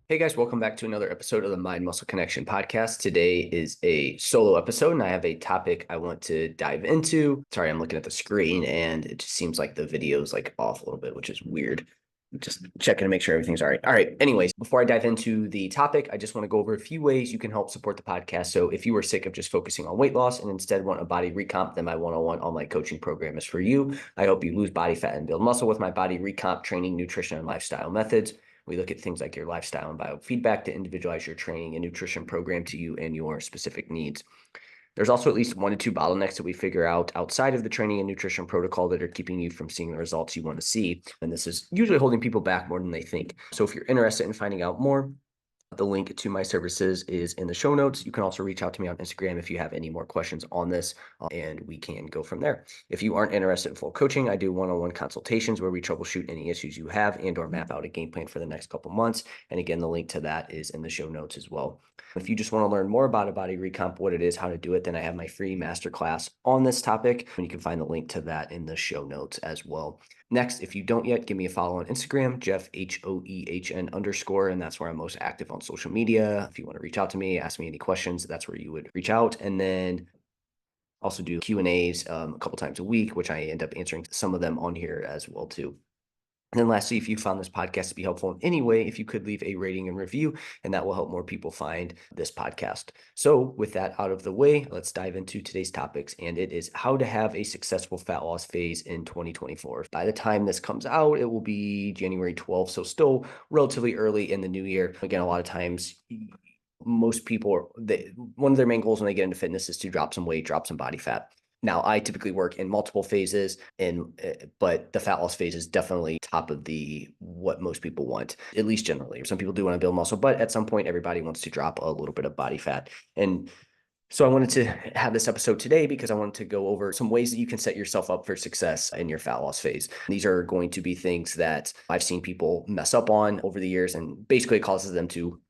Hey guys, welcome back to another episode of the Mind Muscle Connection podcast. Today is a solo episode, and I have a topic I want to dive into. Sorry, I'm looking at the screen, and it just seems like the video is like off a little bit, which is weird. Just checking to make sure everything's all right. All right. Anyways, before I dive into the topic, I just want to go over a few ways you can help support the podcast. So if you are sick of just focusing on weight loss and instead want a body recomp, then my one-on-one online coaching program is for you. I help you lose body fat and build muscle with my body recomp training, nutrition, and lifestyle methods. We look at things like your lifestyle and biofeedback to individualize your training and nutrition program to you and your specific needs. There's also at least 1 to 2 bottlenecks that we figure out outside of the training and nutrition protocol that are keeping you from seeing the results you want to see. And this is usually holding people back more than they think. So if you're interested in finding out more, the link to my services is in the show notes. You can also reach out to me on Instagram if you have any more questions on this, and we can go from there. If you aren't interested in full coaching, I do one-on-one consultations where we troubleshoot any issues you have and or map out a game plan for the next couple months. And again, the link to that is in the show notes as well. If you just want to learn more about a body recomp, what it is, how to do it, then I have my free masterclass on this topic, and you can find the link to that in the show notes as well. Next, if you don't yet, give me a follow on Instagram, Jeff HOEHN_, and that's where I'm most active on social media. If you want to reach out to me, ask me any questions, that's where you would reach out. And then also do Q&As a couple times a week, which I end up answering some of them on here as well too. And then lastly, if you found this podcast to be helpful in any way, if you could leave a rating and review, and that will help more people find this podcast. So with that out of the way, let's dive into today's topics. And it is how to have a successful fat loss phase in 2024. By the time this comes out, it will be January 12th. So still relatively early in the new year. Again, a lot of times most people, one of their main goals when they get into fitness is to drop some weight, drop some body fat. Now, I typically work in multiple phases, but the fat loss phase is definitely top of the what most people want, at least generally. Some people do want to build muscle, but at some point, everybody wants to drop a little bit of body fat. And so I wanted to have this episode today because I wanted to go over some ways that you can set yourself up for success in your fat loss phase. These are going to be things that I've seen people mess up on over the years, and basically it causes them to,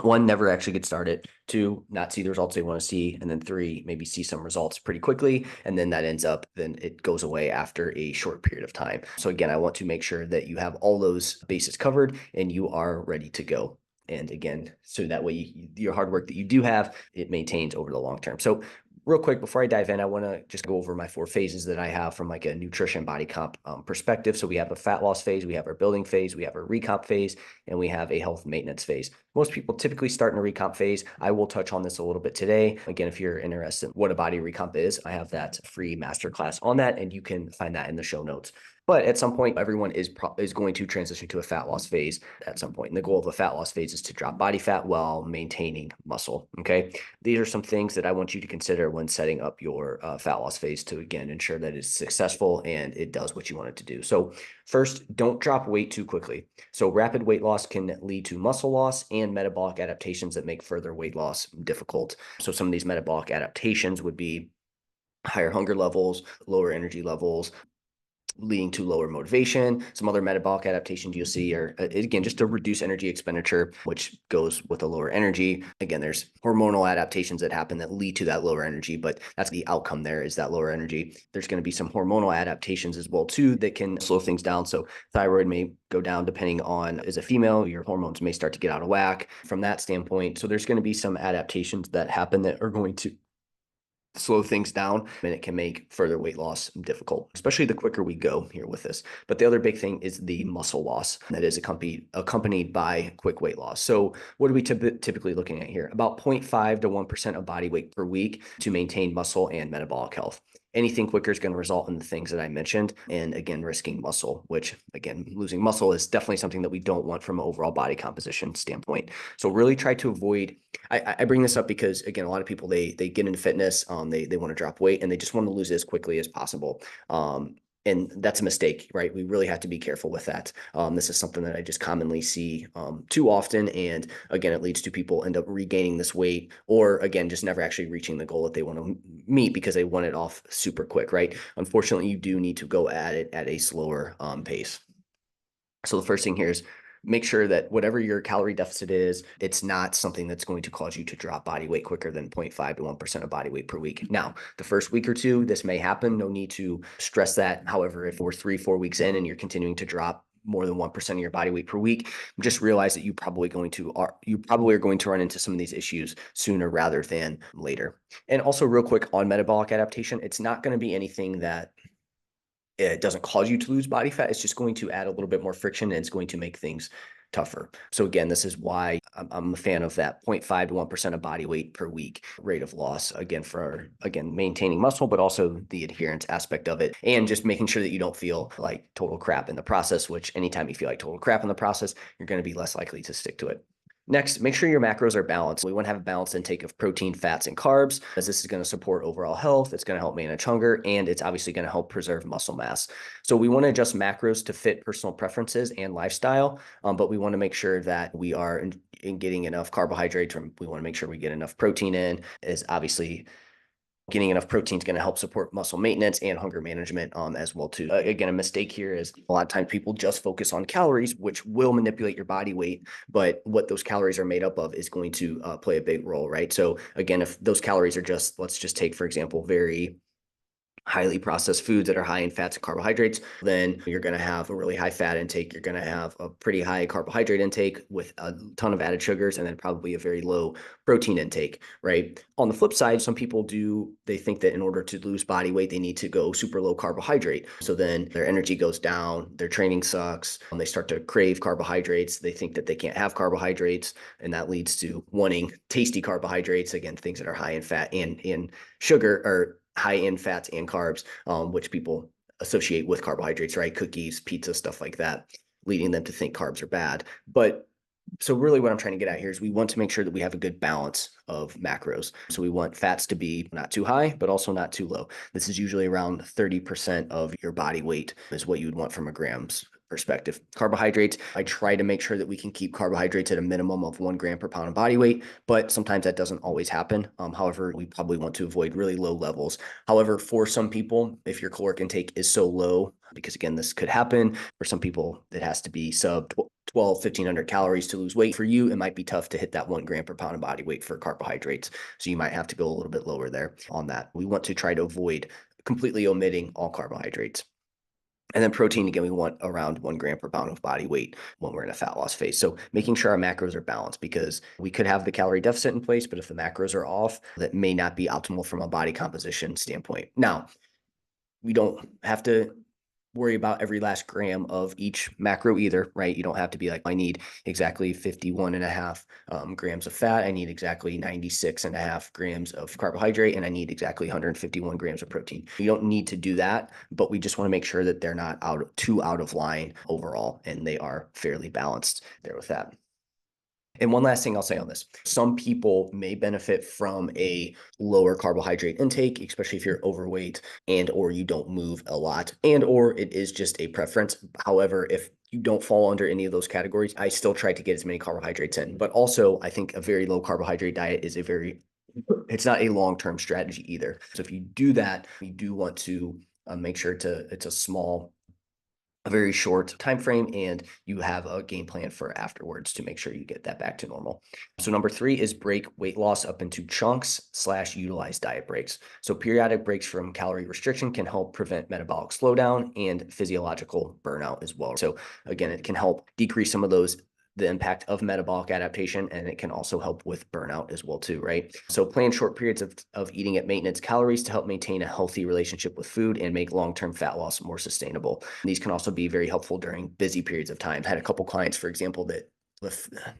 one, never actually get started, two, not see the results they want to see, and then three, maybe see some results pretty quickly, and then that ends up, then it goes away after a short period of time. So again, I want to make sure that you have all those bases covered and you are ready to go. And again, so that way your hard work that you do have, it maintains over the long term. So real quick, before I dive in, I want to just go over my 4 phases that I have from like a nutrition body comp perspective. So we have a fat loss phase, we have our building phase, we have our recomp phase, and we have a health maintenance phase. Most people typically start in a recomp phase. I will touch on this a little bit today. Again, if you're interested in what a body recomp is, I have that free masterclass on that, and you can find that in the show notes. But at some point, everyone is going to transition to a fat loss phase at some point. And the goal of a fat loss phase is to drop body fat while maintaining muscle. Okay. These are some things that I want you to consider when setting up your fat loss phase to, again, ensure that it's successful and it does what you want it to do. So first, don't drop weight too quickly. So rapid weight loss can lead to muscle loss and metabolic adaptations that make further weight loss difficult. So some of these metabolic adaptations would be higher hunger levels, lower energy levels, leading to lower motivation. Some other metabolic adaptations you'll see are, again, just to reduce energy expenditure, which goes with a lower energy. Again, there's hormonal adaptations that happen that lead to that lower energy, but that's the outcome there, is that lower energy. There's going to be some hormonal adaptations as well too that can slow things down. So thyroid may go down depending on, as a female, your hormones may start to get out of whack from that standpoint. So there's going to be some adaptations that happen that are going to slow things down, and it can make further weight loss difficult, especially the quicker we go here with this. But the other big thing is the muscle loss that is accompanied by quick weight loss. So what are we typically looking at here? About 0.5 to 1% of body weight per week to maintain muscle and metabolic health. Anything quicker is going to result in the things that I mentioned. And again, risking muscle, which again, losing muscle is definitely something that we don't want from an overall body composition standpoint. So really try to avoid, I bring this up because, again, a lot of people, they get into fitness, they want to drop weight and they just want to lose it as quickly as possible. And that's a mistake, right? We really have to be careful with that. This is something that I just commonly see too often. And again, it leads to people end up regaining this weight, or again, just never actually reaching the goal that they want to meet because they want it off super quick, right? Unfortunately, you do need to go at it at a slower pace. So the first thing here is make sure that whatever your calorie deficit is, it's not something that's going to cause you to drop body weight quicker than 0.5 to 1% of body weight per week. Now, the first week or two, this may happen. No need to stress that. However, if we're 3-4 weeks in and you're continuing to drop more than 1% of your body weight per week, just realize that you probably are going to run into some of these issues sooner rather than later. And also real quick on metabolic adaptation, it's not going to be anything that it doesn't cause you to lose body fat. It's just going to add a little bit more friction and it's going to make things tougher. So again, this is why I'm a fan of that 0.5 to 1% of body weight per week rate of loss, again, for maintaining muscle, but also the adherence aspect of it, and just making sure that you don't feel like total crap in the process, which anytime you feel like total crap in the process, you're going to be less likely to stick to it. Next, make sure your macros are balanced. We want to have a balanced intake of protein, fats, and carbs, as this is going to support overall health. It's going to help manage hunger, and it's obviously going to help preserve muscle mass. So we want to adjust macros to fit personal preferences and lifestyle, but we want to make sure that we are in getting enough carbohydrates. We want to make sure we get enough protein in, is obviously getting enough protein is going to help support muscle maintenance and hunger management as well too. Again, a mistake here is a lot of times people just focus on calories, which will manipulate your body weight, but what those calories are made up of is going to play a big role, right? So again, if those calories are just, let's just take, for example, very highly processed foods that are high in fats and carbohydrates, then you're going to have a really high fat intake. You're going to have a pretty high carbohydrate intake with a ton of added sugars, and then probably a very low protein intake, right? On the flip side, some people they think that in order to lose body weight, they need to go super low carbohydrate. So then their energy goes down, their training sucks, and they start to crave carbohydrates. They think that they can't have carbohydrates, and that leads to wanting tasty carbohydrates, again, things that are high in fat and in sugar, or high in fats and carbs, which people associate with carbohydrates, right? Cookies, pizza, stuff like that, leading them to think carbs are bad. But so really what I'm trying to get at here is we want to make sure that we have a good balance of macros. So we want fats to be not too high, but also not too low. This is usually around 30% of your body weight is what you would want from a grams perspective. Carbohydrates, I try to make sure that we can keep carbohydrates at a minimum of 1 gram per pound of body weight, but sometimes that doesn't always happen. However, we probably want to avoid really low levels. However, for some people, if your caloric intake is so low, because again, this could happen, for some people, it has to be sub 1,500 calories to lose weight. For you, it might be tough to hit that 1 gram per pound of body weight for carbohydrates. So you might have to go a little bit lower there on that. We want to try to avoid completely omitting all carbohydrates. And then protein, again, we want around 1 gram per pound of body weight when we're in a fat loss phase. So making sure our macros are balanced, because we could have the calorie deficit in place, but if the macros are off, that may not be optimal from a body composition standpoint. Now, we don't have to worry about every last gram of each macro either, right? You don't have to be like, I need exactly 51.5 grams of fat. I need exactly 96.5 grams of carbohydrate, and I need exactly 151 grams of protein. You don't need to do that, but we just want to make sure that they're not too out of line overall, and they are fairly balanced there with that. And one last thing I'll say on this, some people may benefit from a lower carbohydrate intake, especially if you're overweight and or you don't move a lot, and or it is just a preference. However, if you don't fall under any of those categories, I still try to get as many carbohydrates in. But also, I think a very low carbohydrate diet is it's not a long-term strategy either. So if you do that, you do want to make sure it's a very short time frame, and you have a game plan for afterwards to make sure you get that back to normal. So number 3 is break weight loss up into chunks/utilize diet breaks. So periodic breaks from calorie restriction can help prevent metabolic slowdown and physiological burnout as well. So again, it can help decrease some of the impact of metabolic adaptation, and it can also help with burnout as well too, right? So plan short periods of eating at maintenance calories to help maintain a healthy relationship with food and make long-term fat loss more sustainable. And these can also be very helpful during busy periods of time. I had a couple clients, for example, that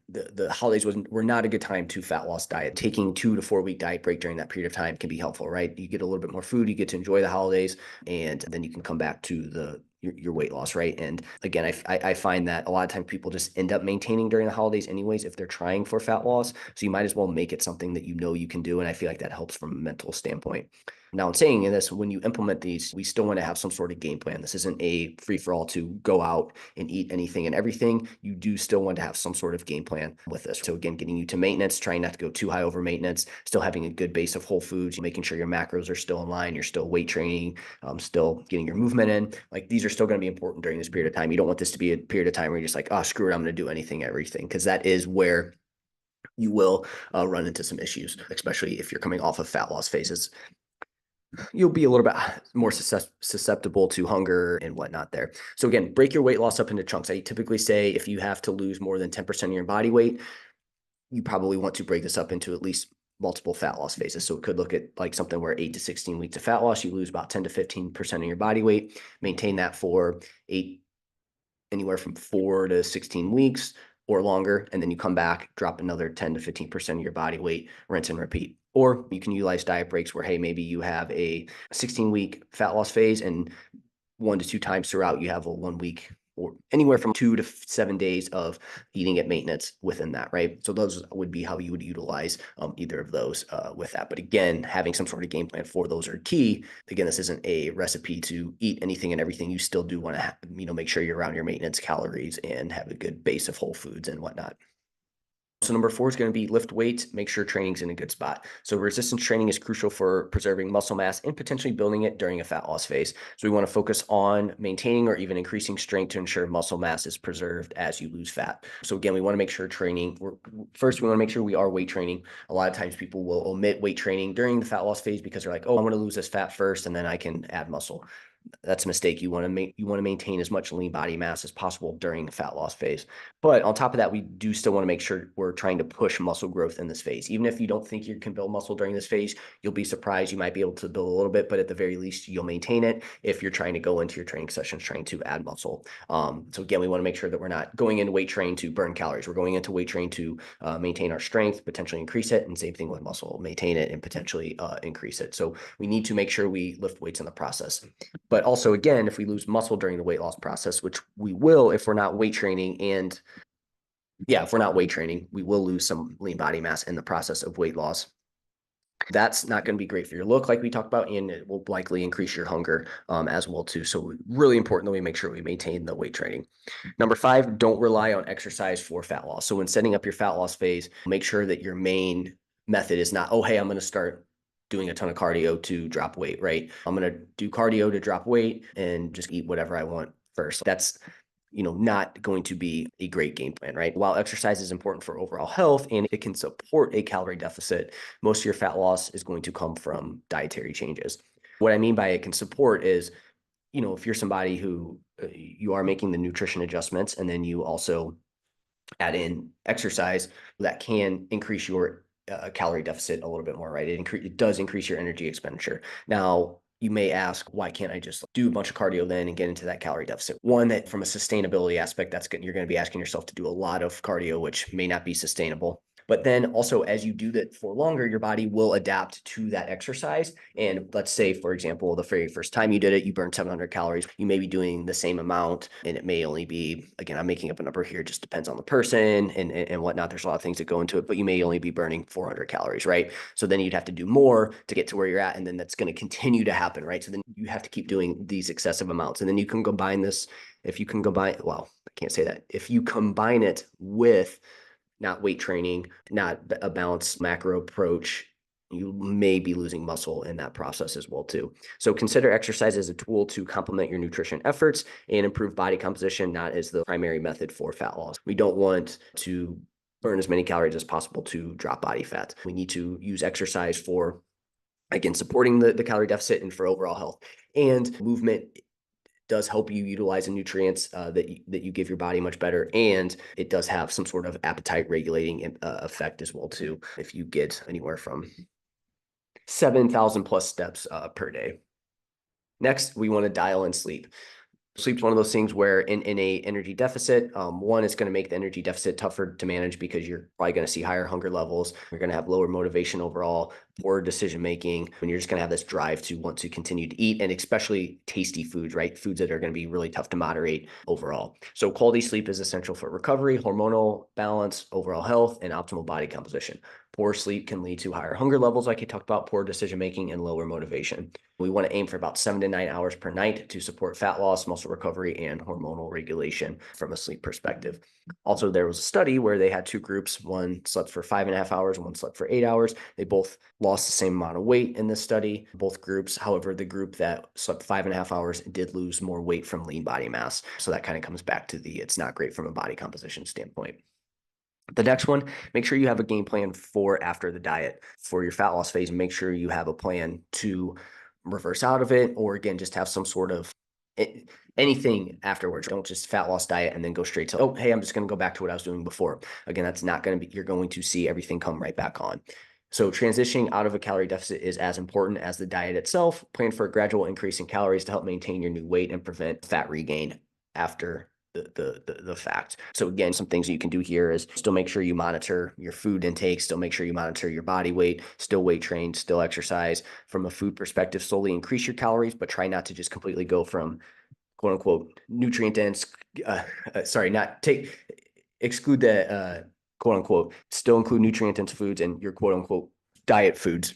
the holidays were not a good time to fat loss diet. Taking 2 to 4 week diet break during that period of time can be helpful, right? You get a little bit more food, you get to enjoy the holidays, and then you can come back to your weight loss, right? And again, I find that a lot of times people just end up maintaining during the holidays anyways if they're trying for fat loss. So you might as well make it something that you know you can do. And I feel like that helps from a mental standpoint. Now, in saying this, when you implement these, we still want to have some sort of game plan. This isn't a free-for-all to go out and eat anything and everything. You do still want to have some sort of game plan with this. So again, getting you to maintenance, trying not to go too high over maintenance, still having a good base of whole foods, making sure your macros are still in line, you're still weight training, still getting your movement in. Like, these are still going to be important during this period of time. You don't want this to be a period of time where you're just like, oh, screw it, I'm going to do everything, because that is where you will run into some issues, especially if you're coming off of fat loss phases. you'll be a little bit more susceptible to hunger and whatnot there. So again, break your weight loss up into chunks. I typically say if you have to lose more than 10% of your body weight, you probably want to break this up into at least multiple fat loss phases. So it could look at like something where 8 to 16 weeks of fat loss, you lose about 10 to 15% of your body weight, maintain that for anywhere from 4 to 16 weeks or longer, and then you come back, drop another 10 to 15% of your body weight, rinse and repeat. Or you can utilize diet breaks where, hey, maybe you have a 16-week fat loss phase, and 1 to 2 times throughout, you have a 1 week or anywhere from 2 to 7 days of eating at maintenance within that, right? So those would be how you would utilize either of those with that. But again, having some sort of game plan for those are key. Again, this isn't a recipe to eat anything and everything. You still do want to, make sure you're around your maintenance calories and have a good base of whole foods and whatnot. So number 4 is going to be lift weights, make sure training's in a good spot. So resistance training is crucial for preserving muscle mass and potentially building it during a fat loss phase. So we want to focus on maintaining or even increasing strength to ensure muscle mass is preserved as you lose fat. So again, we want to make sure we want to make sure we are weight training. A lot of times people will omit weight training during the fat loss phase because they're like, oh, I want to lose this fat first and then I can add muscle. That's a mistake. You want to maintain as much lean body mass as possible during the fat loss phase. But on top of that, we do still want to make sure we're trying to push muscle growth in this phase. Even if you don't think you can build muscle during this phase, you'll be surprised. You might be able to build a little bit, but at the very least, you'll maintain it if you're trying to go into your training sessions trying to add muscle. So again, we want to make sure that we're not going into weight training to burn calories. We're going into weight training to maintain our strength, potentially increase it, and same thing with muscle, maintain it and potentially increase it. So we need to make sure we lift weights in the process. But also, again, if we lose muscle during the weight loss process, which we will if we're not weight training, if we're not weight training, we will lose some lean body mass in the process of weight loss. That's not going to be great for your look, like we talked about, and it will likely increase your hunger as well too. So really important that we make sure we maintain the weight training. Number 5, don't rely on exercise for fat loss. So when setting up your fat loss phase, make sure that your main method is not, oh, hey, I'm going to start doing a ton of cardio to drop weight, right? I'm going to do cardio to drop weight and just eat whatever I want first. That's not going to be a great game plan, right? While exercise is important for overall health and it can support a calorie deficit, most of your fat loss is going to come from dietary changes. What I mean by it can support is, if you're somebody who you are making the nutrition adjustments and then you also add in exercise, that can increase your calorie deficit a little bit more, right? It does increase your energy expenditure. Now, you may ask, why can't I just do a bunch of cardio then and get into that calorie deficit? One, that from a sustainability aspect, you're going to be asking yourself to do a lot of cardio, which may not be sustainable. But then also, as you do that for longer, your body will adapt to that exercise. And let's say, for example, the very first time you did it, you burned 700 calories. You may be doing the same amount, and it may only be, again, I'm making up a number here, it just depends on the person and whatnot. There's a lot of things that go into it, but you may only be burning 400 calories, right? So then you'd have to do more to get to where you're at. And then that's going to continue to happen, right? So then you have to keep doing these excessive amounts. And then you can combine this, if you can combine, well, I can't say that. If you combine it with not weight training, not a balanced macro approach, you may be losing muscle in that process as well too. So consider exercise as a tool to complement your nutrition efforts and improve body composition, not as the primary method for fat loss. We don't want to burn as many calories as possible to drop body fat. We need to use exercise for, again, supporting the calorie deficit and for overall health. And movement does help you utilize the nutrients that you give your body much better, and it does have some sort of appetite regulating effect as well too. If you get anywhere from 7,000 plus steps per day. Next, we want to dial in sleep. Sleep's one of those things where in a energy deficit, one, it's going to make the energy deficit tougher to manage because you're probably going to see higher hunger levels. You're going to have lower motivation overall, poor decision making, and you're just going to have this drive to want to continue to eat, and especially tasty foods, right? Foods that are going to be really tough to moderate overall. So quality sleep is essential for recovery, hormonal balance, overall health, and optimal body composition. Poor sleep can lead to higher hunger levels, like I talked about, poor decision making, and lower motivation. We want to aim for about 7 to 9 hours per night to support fat loss, muscle recovery, and hormonal regulation from a sleep perspective. Also, there was a study where they had 2 groups. One slept for 5.5 hours, and one slept for 8 hours. They both lost the same amount of weight in this study, both groups. However, the group that slept 5.5 hours did lose more weight from lean body mass. So that kind of comes back to it's not great from a body composition standpoint. The next one, make sure you have a game plan for after the diet. For your fat loss phase, make sure you have a plan to reverse out of it, or again, just have some sort of anything afterwards. Don't just fat loss diet and then go straight to, oh, hey, I'm just going to go back to what I was doing before. Again, that's not going to be, you're going to see everything come right back on. So transitioning out of a calorie deficit is as important as the diet itself. Plan for a gradual increase in calories to help maintain your new weight and prevent fat regain after the fact. So again, some things you can do here is still make sure you monitor your food intake, still make sure you monitor your body weight, still weight train, still exercise. From a food perspective, slowly increase your calories, but try not to just completely go from quote unquote nutrient dense, exclude the quote unquote, still include nutrient dense foods and your quote unquote diet foods.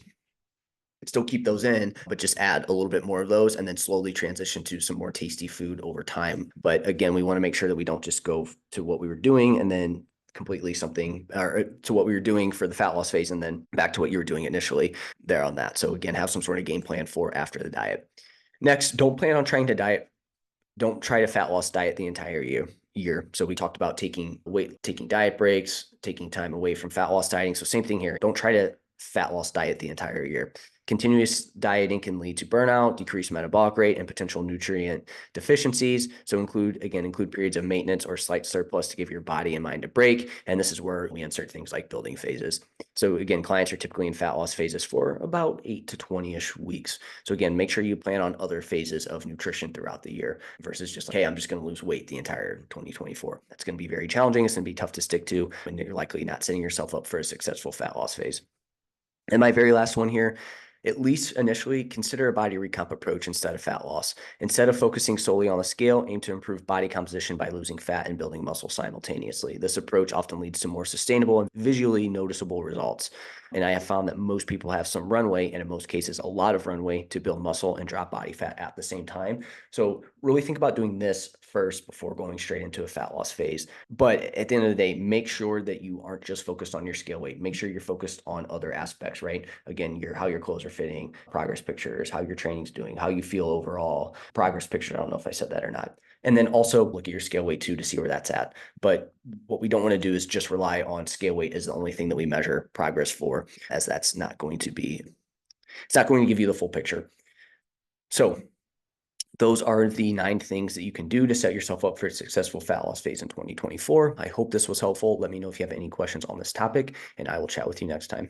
Still keep those in, but just add a little bit more of those and then slowly transition to some more tasty food over time. But again, we want to make sure that we don't just go to what we were doing and then completely something, or to what we were doing for the fat loss phase and then back to what you were doing initially there on that. So again, have some sort of game plan for after the diet. Next, don't plan on trying to diet. Don't try to fat loss diet the entire year. So we talked about taking diet breaks, taking time away from fat loss dieting. So same thing here. Don't try to fat loss diet the entire year. Continuous dieting can lead to burnout, decreased metabolic rate, and potential nutrient deficiencies. So include periods of maintenance or slight surplus to give your body and mind a break. And this is where we insert things like building phases. So again, clients are typically in fat loss phases for about 8 to 20-ish weeks. So again, make sure you plan on other phases of nutrition throughout the year versus just, hey, I'm just going to lose weight the entire 2024. That's going to be very challenging. It's going to be tough to stick to, and you're likely not setting yourself up for a successful fat loss phase. And my very last one here, at least initially, consider a body recomp approach instead of fat loss. Instead of focusing solely on the scale, aim to improve body composition by losing fat and building muscle simultaneously. This approach often leads to more sustainable and visually noticeable results. And I have found that most people have some runway, and in most cases, a lot of runway to build muscle and drop body fat at the same time. So really think about doing this first before going straight into a fat loss phase. But at the end of the day, make sure that you aren't just focused on your scale weight. Make sure you're focused on other aspects, right? Again, how your clothes are fitting, progress pictures, how your training's doing, how you feel overall, progress picture. I don't know if I said that or not. And then also look at your scale weight too to see where that's at. But what we don't want to do is just rely on scale weight as the only thing that we measure progress for, as it's not going to give you the full picture. So those are the 9 things that you can do to set yourself up for a successful fat loss phase in 2024. I hope this was helpful. Let me know if you have any questions on this topic, and I will chat with you next time.